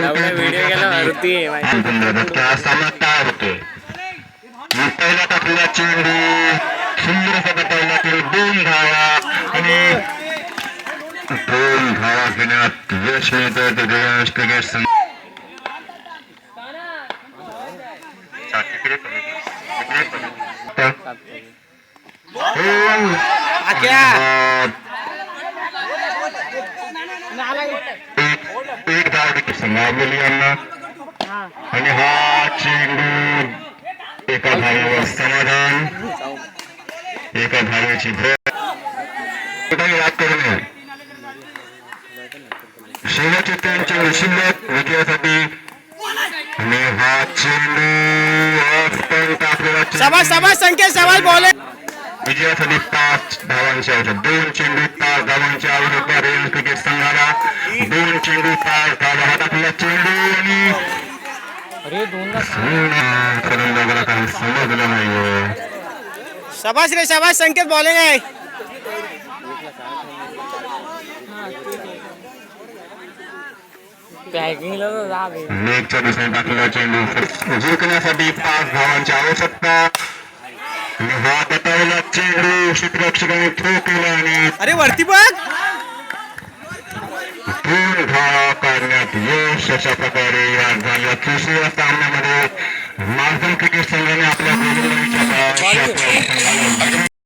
Video केला वरती सामना तयार होतोय. पहिला टाकलेला चेंडू सुंदर असा पहिला चेंडू 2 धावा आणि 2 धावा घेण्यात यश मिळतं दिव्यांश क्रिकेट संघ. एक धाव संभावलेली यांना आणि हा चेंडू एका धावेवर समाधान, एका धावेची भर याद करू नये. शेवटचे 3 चेंडू शिल्लक विजयासाठी आणि हा चेंडू टाकलेला विजयासाठी 5 धावांची आवश्यक. 2 चेंडू 5 धावांची आवश्यकता रिलायन्स क्रिकेट संघाला. 2 चेंडू 5 धावा. हा टाकलेला चेंडू आणि फलंदाजाला काही समजलं नाहीये. शाबाश रे शाबाश संकेत बॉलिंग आहे. लेगच्या दिशेने टाकलेला चेंडू जिंकण्यासाठी 5 धावांची आवश्यकता. हा बतावला चेंडू क्षेत्ररक्षकाने थ्रो केला आणि अरे वरती बघ 2 धावा काढण्यात यश. अशा प्रकारे या झाल्या 3ऱ्या सामन्यामध्ये मार्गन क्रिकेट संघाने आपल्या गोलंदाजीच्या